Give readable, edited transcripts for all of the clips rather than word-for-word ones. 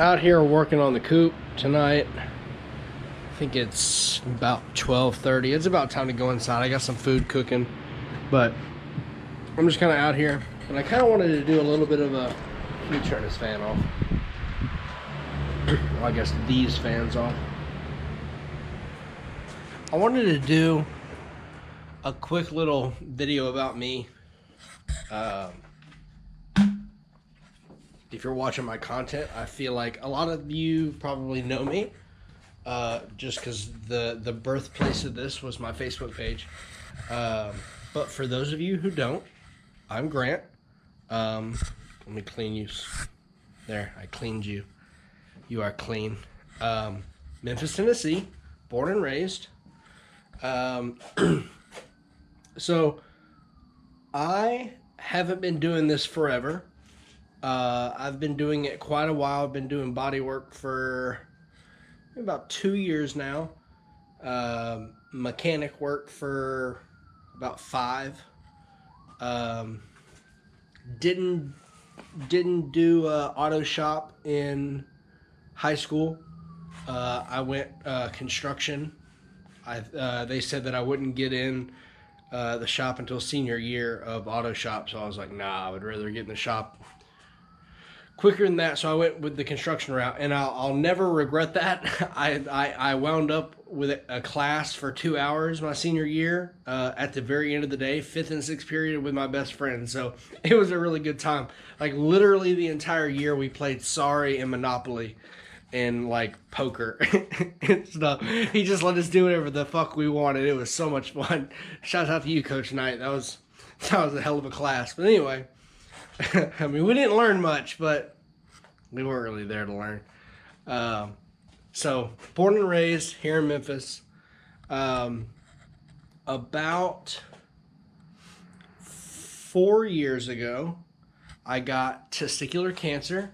Out here working on the coop tonight. I think it's about 12:30. It's about time to go inside. I got some food cooking, but I'm just kind of out here, and I kind of wanted to do a little bit of a. Let me turn this fan off. Well, I guess these fans off. I wanted to do a quick little video about me. If you're watching my content, I feel like a lot of you probably know me, just because the birthplace of this was my Facebook page. But for those of you who don't, I'm Grant. Let me clean you. There, I cleaned you. You are clean. Memphis, Tennessee, born and raised. So I haven't been doing this forever. I've been doing it quite a while. I've been doing body work for about 2 years now. Mechanic work for about 5. Didn't do auto shop in high school. I went construction. They said that I wouldn't get in the shop until senior year of auto shop, so I was like, nah, I would rather get in the shop quicker than that. So I went with the construction route, and I'll never regret that. I wound up with a class for 2 hours my senior year, at the very end of the day, 5th and 6th period, with my best friend. So it was a really good time. Like literally the entire year we played Sorry and Monopoly and like poker and stuff. He just let us do whatever the fuck we wanted. It was so much fun. Shout out to you, Coach Knight. That was a hell of a class. But anyway, I mean, we didn't learn much, but we weren't really there to learn. So born and raised here in Memphis. About 4 years ago, I got testicular cancer.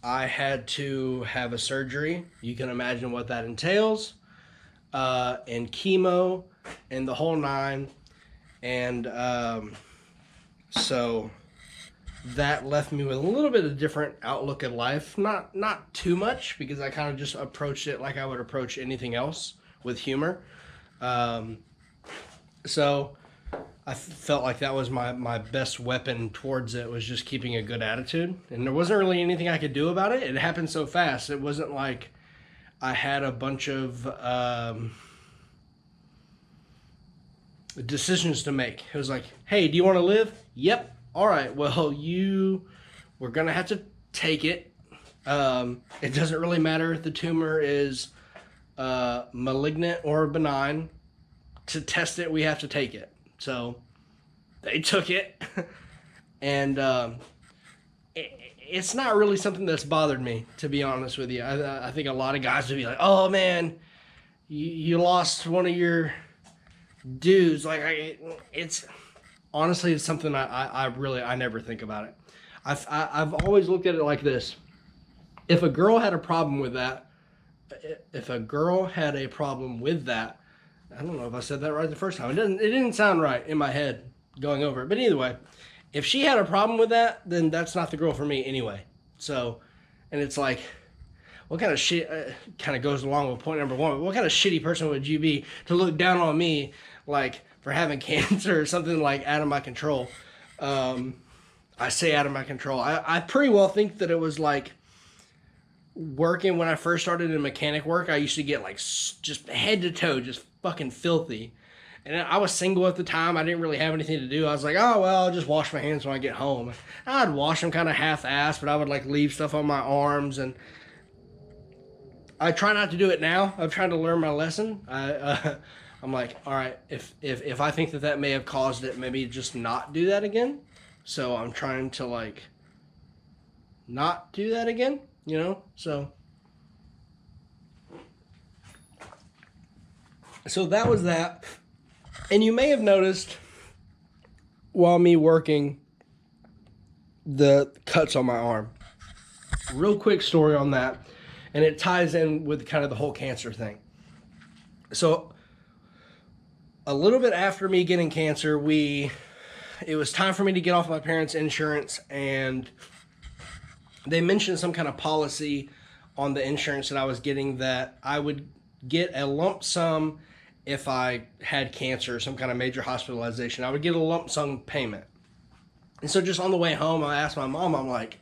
I had to have a surgery. You can imagine what that entails. And chemo and the whole nine. And so that left me with a little bit of different outlook at life. Not too much, because I kind of just approached it like I would approach anything else, with humor. So I felt like that was my best weapon towards it, was just keeping a good attitude. And there wasn't really anything I could do about it. It happened so fast. It wasn't like I had a bunch of decisions to make. It was like, hey, do you want to live? Yep. All right. Well, we're going to have to take it. It doesn't really matter if the tumor is malignant or benign. To test it, we have to take it. So they took it, and it's not really something that's bothered me, to be honest with you. I think a lot of guys would be like, "Oh man, you lost one of your dudes." Like, it's honestly, it's something I never think about it. I've always looked at it like this: if a girl had a problem with that, I don't know if I said that right the first time. It didn't sound right in my head going over it. But either way, if she had a problem with that, then that's not the girl for me anyway. So, and it's like, what kind of shit, kind of goes along with point number one. What kind of shitty person would you be to look down on me, like, for having cancer or something like out of my control? I say out of my control. I pretty well think that it was like, working when I first started in mechanic work, I used to get like just head to toe, just fucking filthy. And I was single at the time. I didn't really have anything to do. I was like, oh, well, I'll just wash my hands when I get home. I'd wash them kind of half-assed, but I would like leave stuff on my arms. And I try not to do it now. I'm trying to learn my lesson. I'm like, all right, if I think that may have caused it, maybe just not do that again. So I'm trying to like not do that again. You know, so that was that. And you may have noticed while me working the cuts on my arm. Real quick story on that, and it ties in with kind of the whole cancer thing. So a little bit after me getting cancer, it was time for me to get off my parents' insurance, and they mentioned some kind of policy on the insurance that I was getting that I would get a lump sum if I had cancer or some kind of major hospitalization. I would get a lump sum payment. And so just on the way home, I asked my mom, I'm like,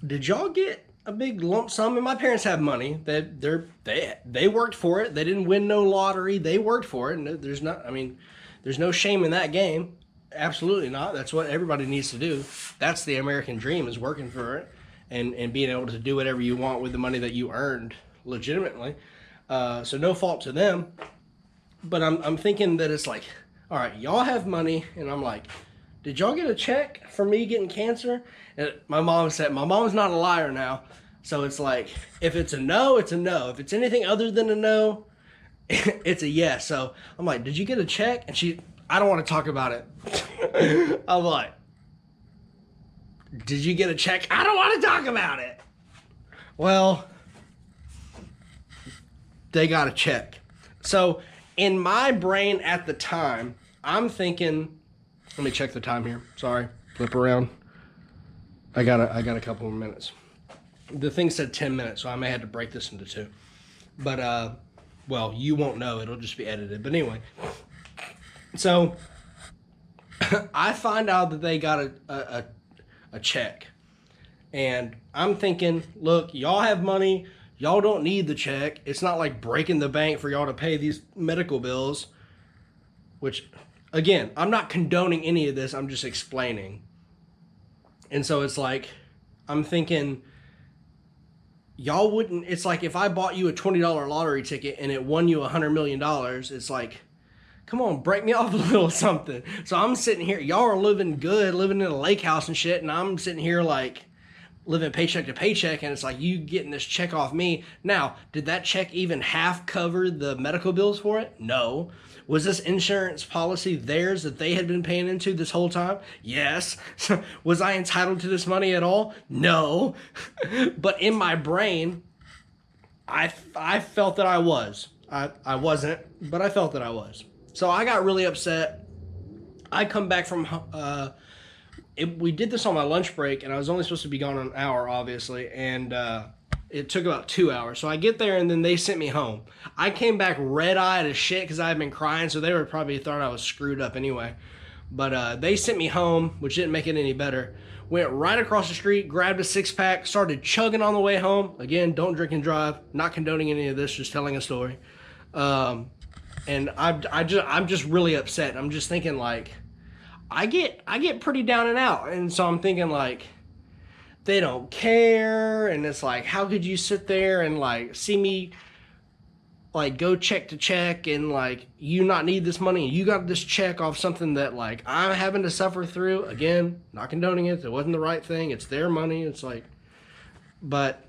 did y'all get a big lump sum? And my parents have money. They worked for it. They didn't win no lottery. They worked for it. And there's no shame in that game. Absolutely not. That's what everybody needs to do. That's the American dream, is working for it and being able to do whatever you want with the money that you earned legitimately. So no fault to them. But I'm thinking that it's like, all right, y'all have money, and I'm like, did y'all get a check for me getting cancer? And my mom said, my mom's not a liar now. So it's like, if it's a no, it's a no. If it's anything other than a no, it's a yes. So I'm like, did you get a check? And I don't want to talk about it. I'm like, did you get a check? I don't want to talk about it. Well, they got a check. So in my brain at the time, I'm thinking, let me check the time here. Sorry, flip around. I got a couple more minutes. The thing said 10 minutes, so I may have to break this into 2. But, well, you won't know. It'll just be edited. But anyway, so I find out that they got a check. And I'm thinking, look, y'all have money. Y'all don't need the check. It's not like breaking the bank for y'all to pay these medical bills. Which, again, I'm not condoning any of this. I'm just explaining. And so it's like, I'm thinking, y'all wouldn't, it's like if I bought you a $20 lottery ticket and it won you $100 million, it's like, come on, break me off a little something. So I'm sitting here, y'all are living good, living in a lake house and shit, and I'm sitting here like living paycheck to paycheck, and it's like you getting this check off me. Now, did that check even half cover the medical bills for it? No. Was this insurance policy theirs that they had been paying into this whole time? Yes. Was I entitled to this money at all? No. But in my brain, I felt that I was. I wasn't, but I felt that I was. So I got really upset. I come back from, we did this on my lunch break, and I was only supposed to be gone an hour, obviously, and it took about 2 hours. So I get there, and then they sent me home. I came back red-eyed as shit because I had been crying, so they were probably thought I was screwed up anyway. But they sent me home, which didn't make it any better. Went right across the street, grabbed a 6-pack, started chugging on the way home. Again, don't drink and drive. Not condoning any of this, just telling a story. And I'm just really upset. I'm just thinking, like, I get pretty down and out. And so I'm thinking, like, they don't care. And it's like, how could you sit there and, like, see me, like, go check to check and, like, you not need this money and you got this check off something that, like, I'm having to suffer through. Again, not condoning it. It wasn't the right thing. It's their money. It's like, but,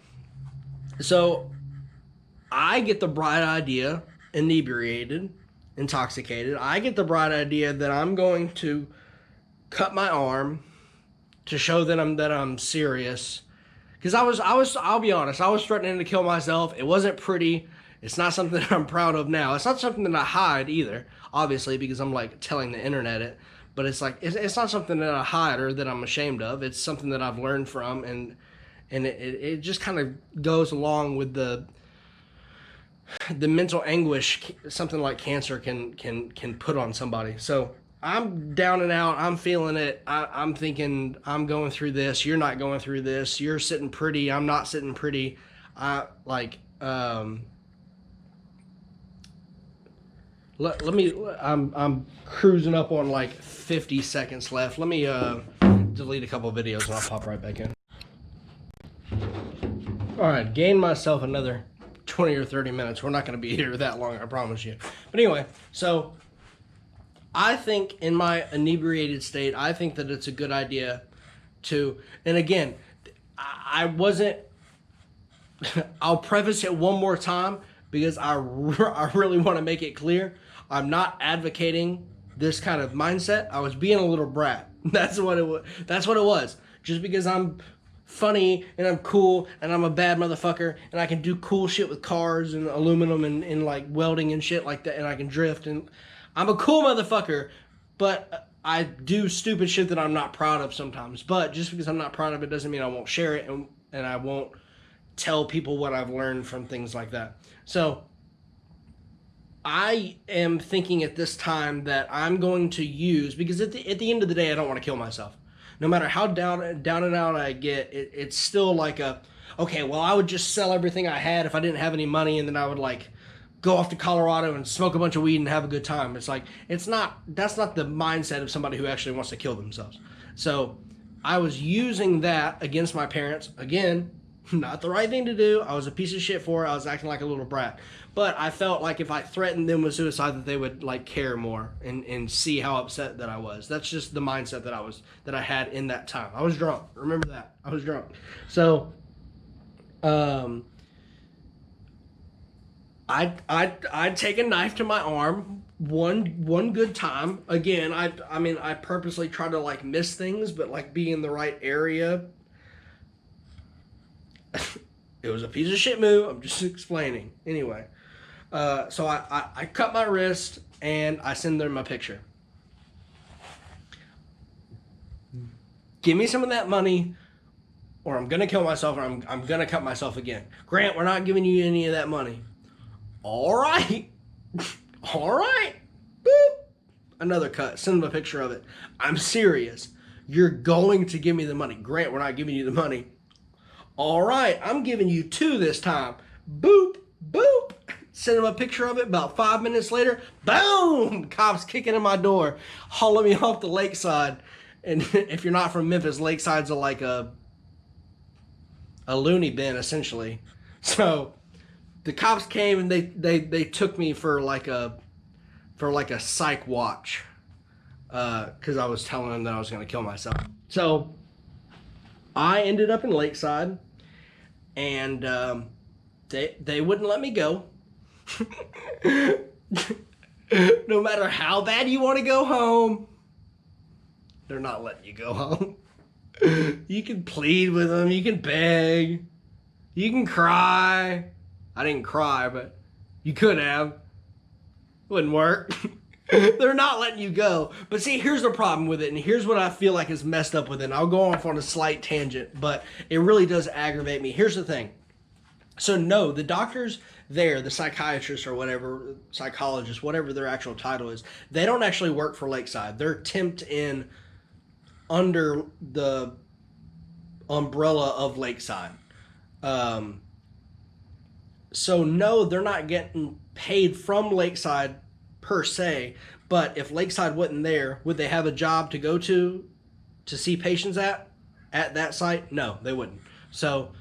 so I get the bright idea, inebriated, intoxicated. I get the bright idea that I'm going to cut my arm to show that I'm serious. Because I'll be honest, I was threatening to kill myself. It wasn't pretty. It's not something that I'm proud of now. It's not something that I hide either, obviously, because I'm, like, telling the internet it. But it's like, it's not something that I hide or that I'm ashamed of. It's something that I've learned from, and it just kind of goes along with the mental anguish something like cancer can put on somebody. So I'm down and out. I'm feeling it. I'm thinking, I'm going through this. You're not going through this. You're sitting pretty. I'm not sitting pretty. Let me, I'm cruising up on like 50 seconds left. Let me delete a couple of videos and I'll pop right back in. All right, gained myself another 20 or 30 minutes. We're not going to be here that long, I promise you. But anyway, so I think in my inebriated state, I think that it's a good idea to, and again, I wasn't, I'll preface it one more time because I really want to make it clear. I'm not advocating this kind of mindset. I was being a little brat. That's what it was. That's what it was. Just because I'm funny and I'm cool and I'm a bad motherfucker and I can do cool shit with cars and aluminum and like welding and shit like that, and I can drift and I'm a cool motherfucker, but I do stupid shit that I'm not proud of sometimes. But just because I'm not proud of it doesn't mean I won't share it, and I won't tell people what I've learned from things like that. So I am thinking at this time that I'm going to use, because at the end of the day, I don't want to kill myself. No matter how down and out I get, it's still like okay, well, I would just sell everything I had if I didn't have any money, and then I would like go off to Colorado and smoke a bunch of weed and have a good time. It's like, that's not the mindset of somebody who actually wants to kill themselves. So I was using that against my parents. Again, not the right thing to do. I was a piece of shit for it. I was acting like a little brat. But I felt like if I threatened them with suicide, that they would like care more and see how upset that I was. That's just the mindset that I had in that time. I was drunk. Remember that. I was drunk. So I'd take a knife to my arm one good time. Again, I mean I purposely try to like miss things, but like be in the right area. It was a piece of shit move. I'm just explaining. Anyway, so I cut my wrist and I send them a picture. Give me some of that money, or I'm gonna kill myself, or I'm gonna cut myself again. Grant, we're not giving you any of that money. All right, all right. Boop. Another cut. Send them a picture of it. I'm serious. You're going to give me the money. Grant, we're not giving you the money. All right, I'm giving you 2 this time. Boop, boop. Send him a picture of it. About 5 minutes later, boom! Cops kicking in my door, hauling me off the lakeside. And if you're not from Memphis, lakeside's like a loony bin, essentially. So the cops came and they took me for like a psych watch, because I was telling them that I was going to kill myself. So I ended up in Lakeside, and they wouldn't let me go. No matter how bad you want to go home, they're not letting you go home. You can plead with them, you can beg, you can cry. I didn't cry, but you could have. Wouldn't work. They're not letting you go. But see, here's the problem with it, and here's what I feel like is messed up with it. And I'll go off on a slight tangent, but it really does aggravate me. Here's the thing. So no, the doctors there, the psychiatrists or whatever, psychologists, whatever their actual title is, they don't actually work for Lakeside. They're temped in under the umbrella of Lakeside. So no, they're not getting paid from Lakeside per se, but if Lakeside wasn't there, would they have a job to go to see patients at that site? No, they wouldn't. So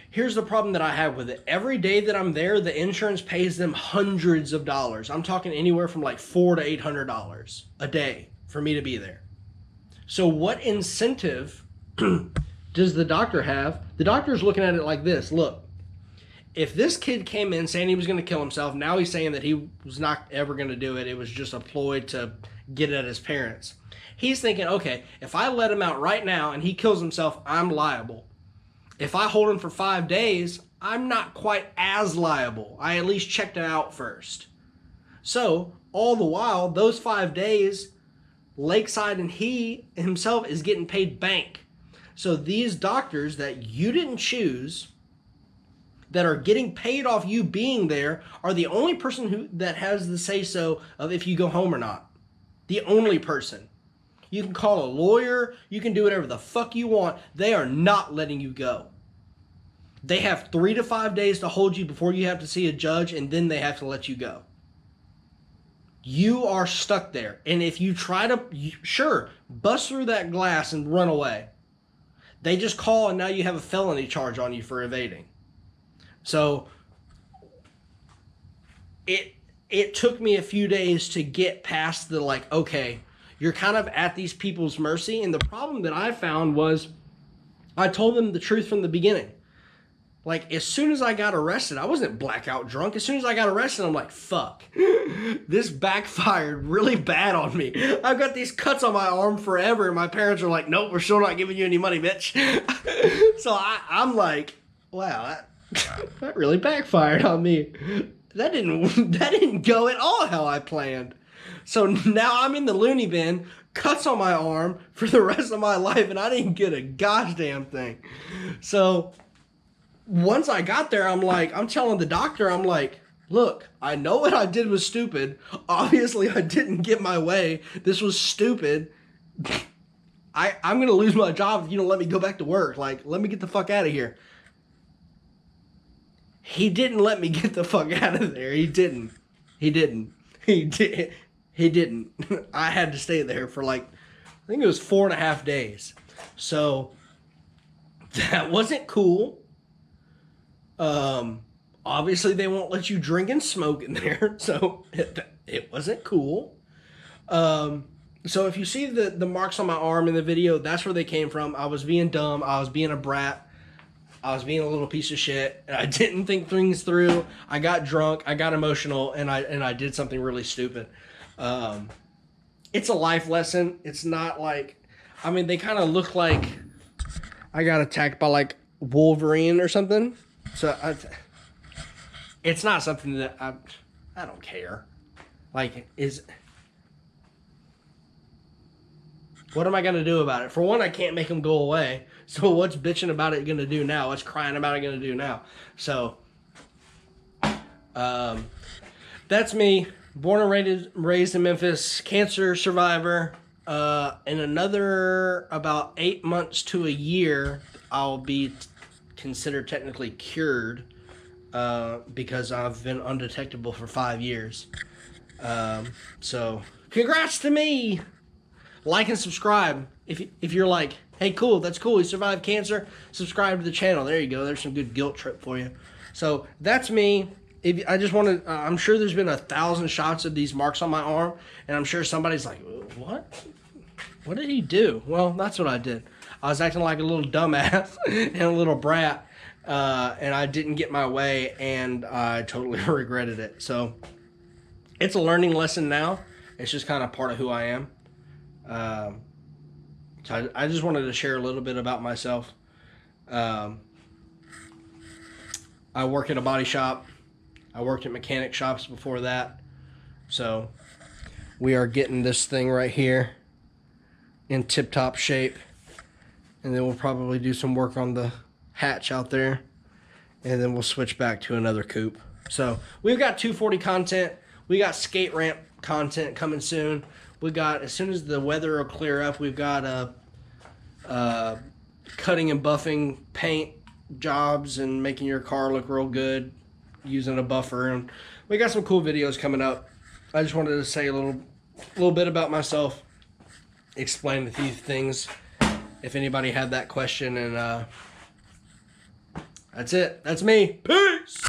here's the problem that I have with it. Every day that I'm there, the insurance pays them hundreds of dollars. I'm talking anywhere from like $400 to $800 a day for me to be there. So what incentive does the doctor have? The doctor's looking at it like this. Look, if this kid came in saying he was going to kill himself, now he's saying that he was not ever going to do it. It was just a ploy to get at his parents. He's thinking, okay, if I let him out right now and he kills himself, I'm liable. If I hold him for 5 days, I'm not quite as liable. I at least checked it out first. So all the while, those 5 days, Lakeside and he himself is getting paid bank. So these doctors that you didn't choose, that are getting paid off you being there, are the only person that has the say-so of if you go home or not. The only person. You can call a lawyer, you can do whatever the fuck you want. They are not letting you go. They have 3 to 5 days to hold you before you have to see a judge, and then they have to let you go. You are stuck there. And if you try to, sure, bust through that glass and run away. They just call and now you have a felony charge on you for evading. So it took me a few days to get past the like, okay, you're kind of at these people's mercy. And the problem that I found was I told them the truth from the beginning. Like, as soon as I got arrested, I wasn't blackout drunk. As soon as I got arrested, I'm like, fuck. This backfired really bad on me. I've got these cuts on my arm forever, and my parents are like, nope, we're still not giving you any money, bitch. So I'm like, wow, that really backfired on me. that didn't go at all how I planned. So now I'm in the loony bin, cuts on my arm for the rest of my life, and I didn't get a gosh damn thing. So once I got there, I'm telling the doctor, I'm like, look, I know what I did was stupid. Obviously, I didn't get my way. This was stupid. I'm going to lose my job if you don't let me go back to work. Like, let me get the fuck out of here. He didn't let me get the fuck out of there. He didn't. I had to stay there for like, I think it was 4.5 days. So that wasn't cool. Obviously they won't let you drink and smoke in there. So it wasn't cool. So if you see the marks on my arm in the video, that's where they came from. I was being dumb. I was being a brat. I was being a little piece of shit. And I didn't think things through. I got drunk. I got emotional, and I did something really stupid. It's a life lesson. It's not like, I mean, they kind of look like I got attacked by like Wolverine or something. So it's not something that I don't care. Like, what am I going to do about it? For one, I can't make them go away. So what's bitching about it going to do now? What's crying about it going to do now? So that's me. Born and raised in Memphis. Cancer survivor. In another about 8 months to a year, I'll be considered technically cured because I've been undetectable for 5 years. So congrats to me. Like and subscribe if you're like, hey, cool, that's cool, you survived cancer. Subscribe to the channel. There you go. There's some good guilt trip for you. So that's me. I just want to. I'm sure there's been 1,000 shots of these marks on my arm, and I'm sure somebody's like, what? What did he do? Well, that's what I did. I was acting like a little dumbass and a little brat, and I didn't get my way, and I totally regretted it. So it's a learning lesson now. It's just kind of part of who I am. So I just wanted to share a little bit about myself. I work at a body shop. I worked at mechanic shops before that. So we are getting this thing right here in tip-top shape. And then we'll probably do some work on the hatch out there. And then we'll switch back to another coupe. So we've got 240 content. We got skate ramp content coming soon. We got, as soon as the weather will clear up, we've got cutting and buffing paint jobs and making your car look real good using a buffer. And we got some cool videos coming up. I just wanted to say a little bit about myself, explain a few things if anybody had that question. And that's it. That's me. Peace.